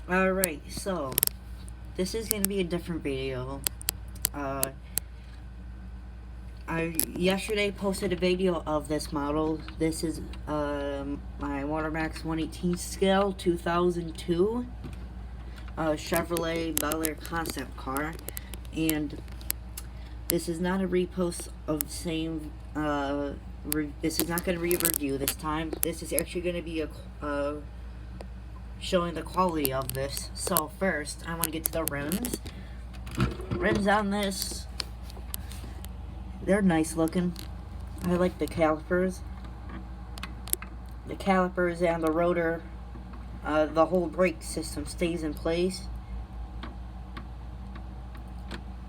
Alright, so this is going to be a different video. I yesterday posted a video of this model. This is my Motormax 118 scale 2002 Chevrolet bel-air concept car, and this is not a repost of the same. This is not going to be a review this time. This is actually going to be a showing the quality of this. So first, I want to get to the rims. Rims on this, they're nice looking. I like the calipers. The calipers and the rotor, the whole brake system stays in place,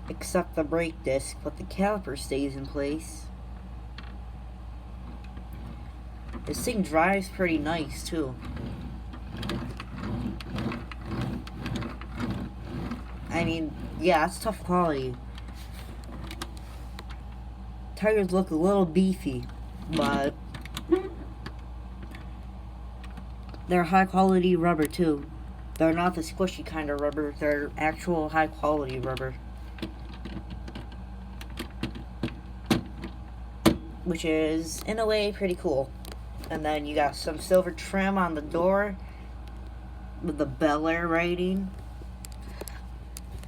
except the brake disc, but the caliper stays in place. This thing drives pretty nice too. I mean, yeah, it's tough quality. Tires look a little beefy, but they're high quality rubber too. They're not the squishy kind of rubber, they're actual high quality rubber, which is in a way pretty cool. And then you got some silver trim on the door with the bel-air writing.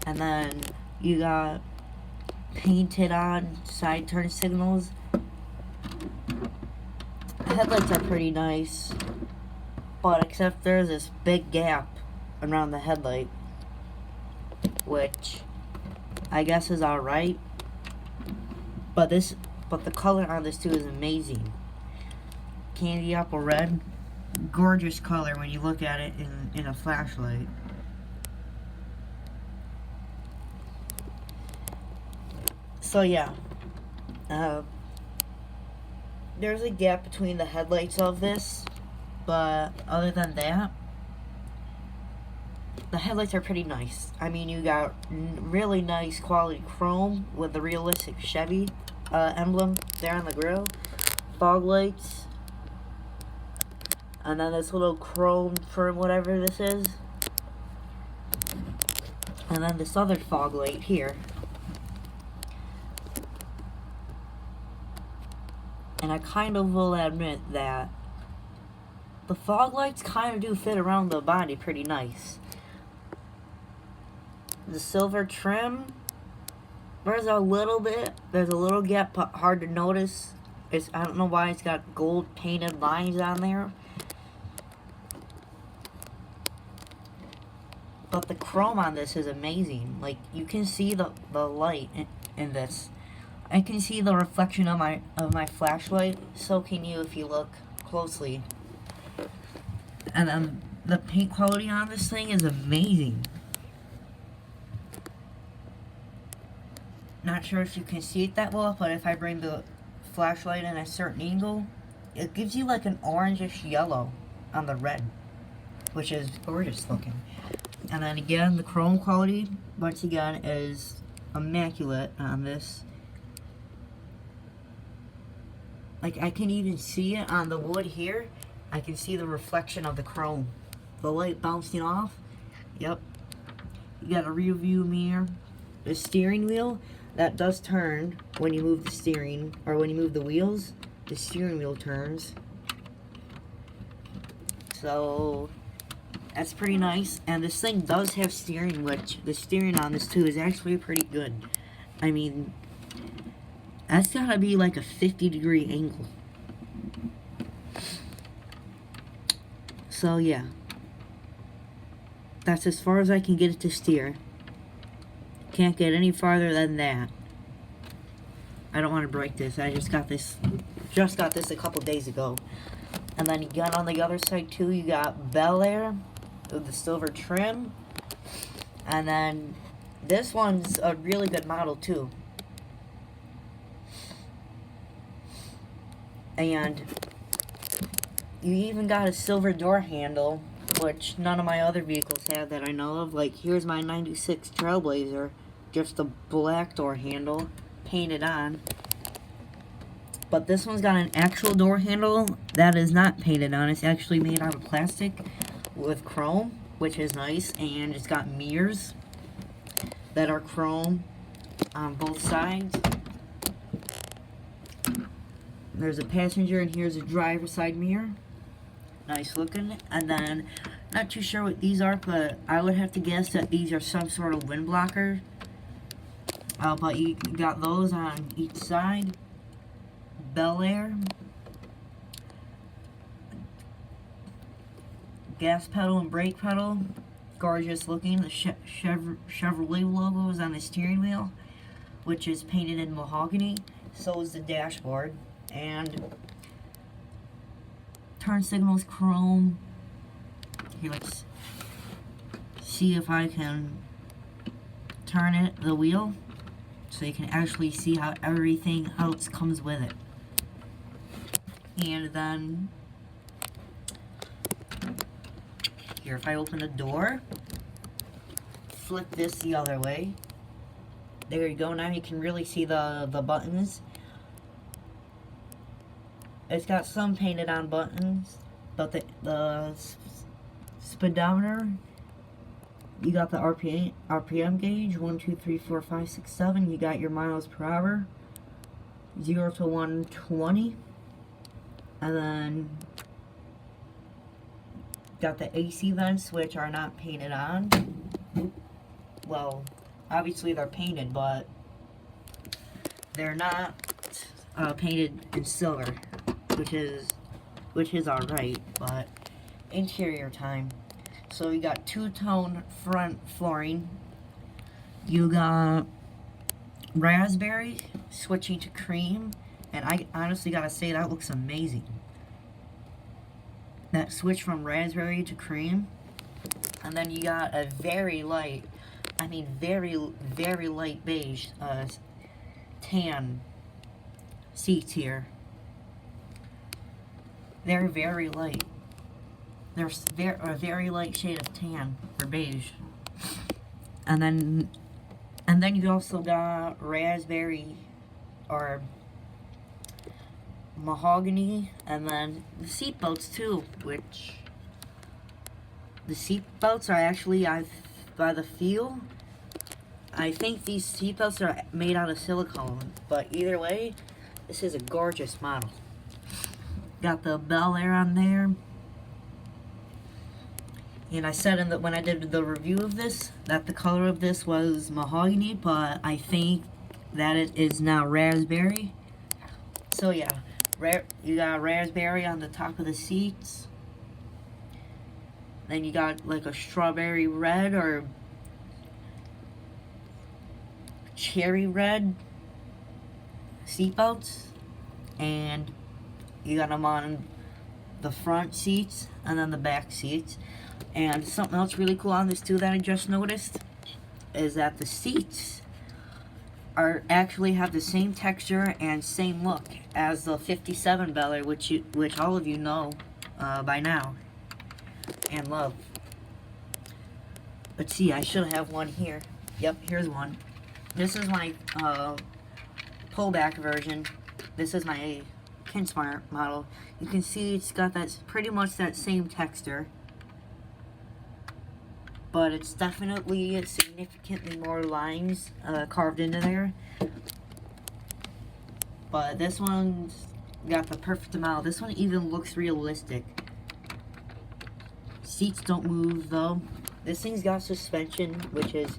And then you got painted on side turn signals. The headlights are pretty nice, but except there's this big gap around the headlight, which I guess is alright. But the color on this too is amazing. Candy apple red, gorgeous color when you look at it in a flashlight. So yeah, there's a gap between the headlights of this, but other than that, the headlights are pretty nice. I mean, you got really nice quality chrome with the realistic Chevy emblem there on the grill, fog lights, and then this little chrome for whatever this is, and then this other fog light here. And I kind of will admit that the fog lights kind of do fit around the body pretty nice. The silver trim, there's a little gap, but hard to notice. I don't know why it's got gold painted lines on there. But the chrome on this is amazing. Like, you can see the light in this. I can see the reflection of my flashlight, so can you if you look closely. And the paint quality on this thing is amazing. Not sure if you can see it that well, but if I bring the flashlight in a certain angle, it gives you like an orangish yellow on the red, which is gorgeous looking. And then again, the chrome quality, once again, is immaculate on this. Like, I can even see it on the wood here. I can see the reflection of the chrome. The light bouncing off. Yep. You got a rear view mirror. The steering wheel, that does turn when you move the steering, or when you move the wheels. The steering wheel turns. So, that's pretty nice. And this thing does have steering, which the steering on this too is actually pretty good. I mean, that's gotta be like a 50-degree angle. So yeah, that's as far as I can get it to steer. Can't get any farther than that. I don't want to break this. I just got this a couple days ago. And then you got on the other side too, you got bel-air with the silver trim. And then this one's a really good model too. And you even got a silver door handle, which none of my other vehicles have that I know of. Like, here's my 96 Trailblazer, just a black door handle, painted on. But this one's got an actual door handle that is not painted on. It's actually made out of plastic with chrome, which is nice, and it's got mirrors that are chrome on both sides. There's a passenger, and here's a driver's side mirror. Nice looking. And then, not too sure what these are, but I would have to guess that these are some sort of wind blocker. But you got those on each side. Bel-air. Gas pedal and brake pedal. Gorgeous looking. The Chevrolet logo is on the steering wheel, which is painted in mahogany. So is the dashboard. And turn signals chrome. Here, let's see if I can turn it, the wheel, so you can actually see how everything else comes with it. And then here, if I open the door, flip this the other way. There you go. Now you can really see the buttons. It's got some painted on buttons, but the speedometer, you got the RPM gauge, 1, 2, 3, 4, 5, 6, 7. You got your miles per hour, 0 to 120. And then got the AC vents, which are not painted on. Well, obviously they're painted, but they're not painted in silver, which is alright. But interior time. So you got two-tone front flooring. You got raspberry switching to cream, and I honestly gotta say that looks amazing. That switch from raspberry to cream. And then you got a very light, I mean very light beige tan seats here. They're very light. They're a very light shade of tan or beige. And then you also got raspberry or mahogany, and then the seat belts too, which the seat belts are actually, by the feel, I think these seat belts are made out of silicone, but either way, this is a gorgeous model. Got the bel-air on there. And I said when I did the review of this, that the color of this was mahogany, but I think that it is now raspberry. So yeah, you got raspberry on the top of the seats. Then you got like a strawberry red or cherry red seatbelts. And you got them on the front seats and then the back seats. And something else really cool on this too that I just noticed is that the seats actually have the same texture and same look as the 57 bel-air, which all of you know by now and love. Let's see, I should have one here. Yep, here's one. This is my pullback version. This is my Kinsmart model. You can see it's got pretty much that same texture, but it's definitely significantly more lines carved into there. But this one's got the perfect amount. This one even looks realistic. Seats don't move though. This thing's got suspension, which is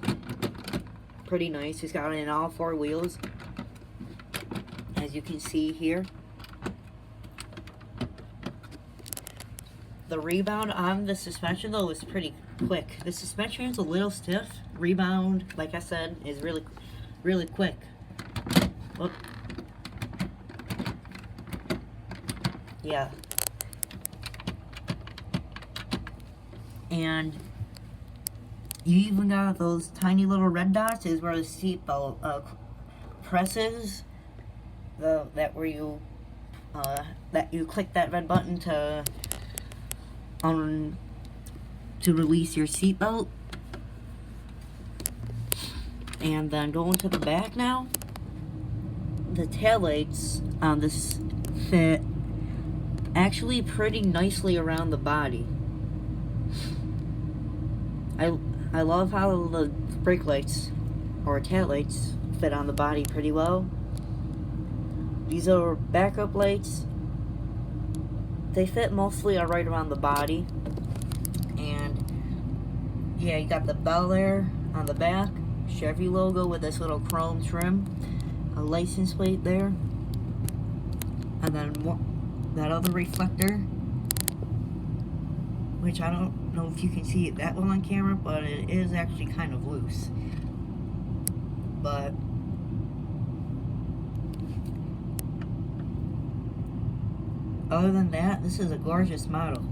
pretty nice. It's got it in all 4 wheels, as you can see here. The rebound on the suspension though is pretty quick. The suspension is a little stiff. Rebound, like I said, is really quick. Whoop. Yeah. And you even got those tiny little red dots is where the seatbelt presses. That you click that red button to release your seatbelt. And then going to the back now, the taillights on this fit actually pretty nicely around the body. I love how the brake lights or tail lights fit on the body pretty well. These are backup lights. They fit mostly right around the body. And yeah, you got the bel-air on the back, Chevy logo with this little chrome trim, a license plate there, and then that other reflector, which I don't know if you can see it that well on camera, but it is actually kind of loose. But other than that, this is a gorgeous model.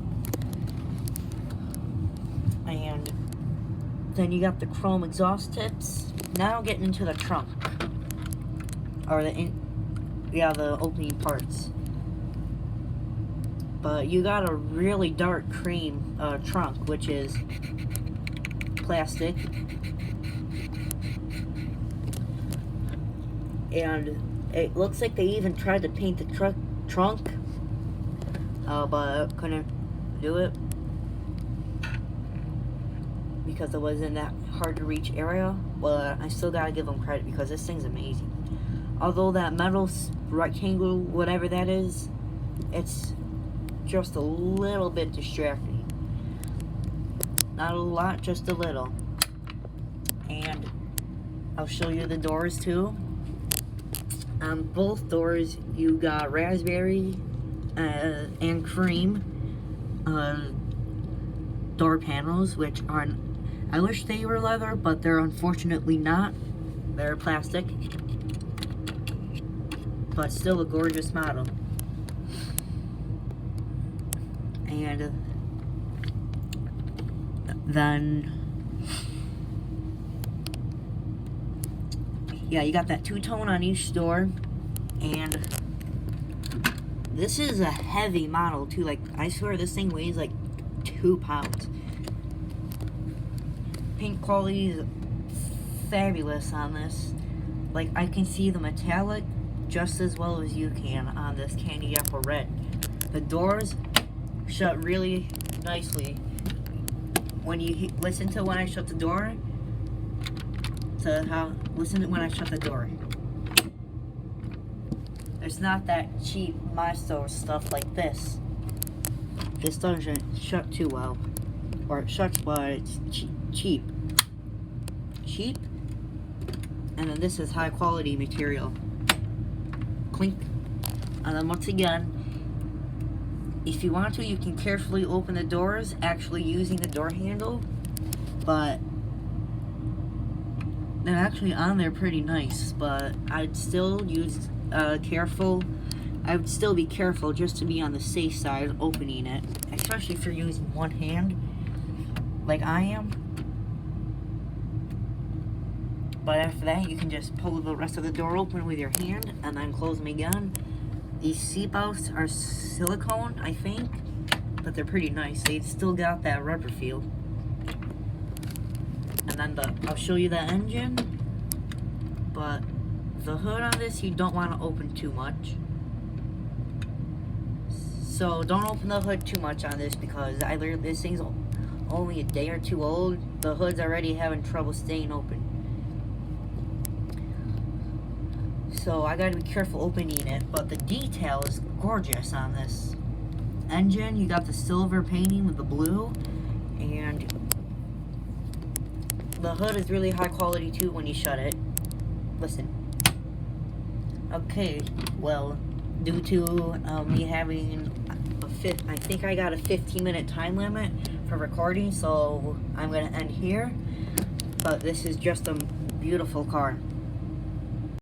And then you got the chrome exhaust tips. Now getting into the trunk, or the opening parts. But you got a really dark cream trunk, which is plastic, and it looks like they even tried to paint the trunk, but couldn't do it because it was in that hard to reach area. But I still gotta give them credit because this thing's amazing. Although that metal rectangle, whatever that is, it's just a little bit distracting. Not a lot, just a little. And I'll show you the doors too. On both doors, you got raspberry and cream door panels, which are, I wish they were leather, but they're unfortunately not. They're plastic, but still a gorgeous model. And then, yeah, you got that two-tone on each door. And this is a heavy model too. Like, I swear this thing weighs like 2 pounds. Paint quality is fabulous on this. Like, I can see the metallic just as well as you can on this candy apple red. The doors shut really nicely. When you listen to when I shut the door, listen to when I shut the door. It's not that cheap my store stuff like this. This doesn't shut too well, or it shuts, but it's cheap. Cheap, and then this is high quality material. Clink, and then once again, if you want to, you can carefully open the doors, actually using the door handle, but they're actually on there pretty nice. But I'd still use I would still be careful just to be on the safe side opening it, especially if you're using one hand, like I am. But after that, you can just pull the rest of the door open with your hand and then close them again. These seat belts are silicone, I think, but they're pretty nice. They still got that rubber feel. And then I'll show you the engine, but the hood on this you don't want to open too much. So don't open the hood too much on this because this thing's only a day or two old. The hood's already having trouble staying open. So I gotta be careful opening it, but the detail is gorgeous on this engine. You got the silver painting with the blue, and the hood is really high quality too when you shut it. Listen. Okay, well, due to me having I think I got a 15-minute time limit for recording, so I'm gonna end here. But this is just a beautiful car.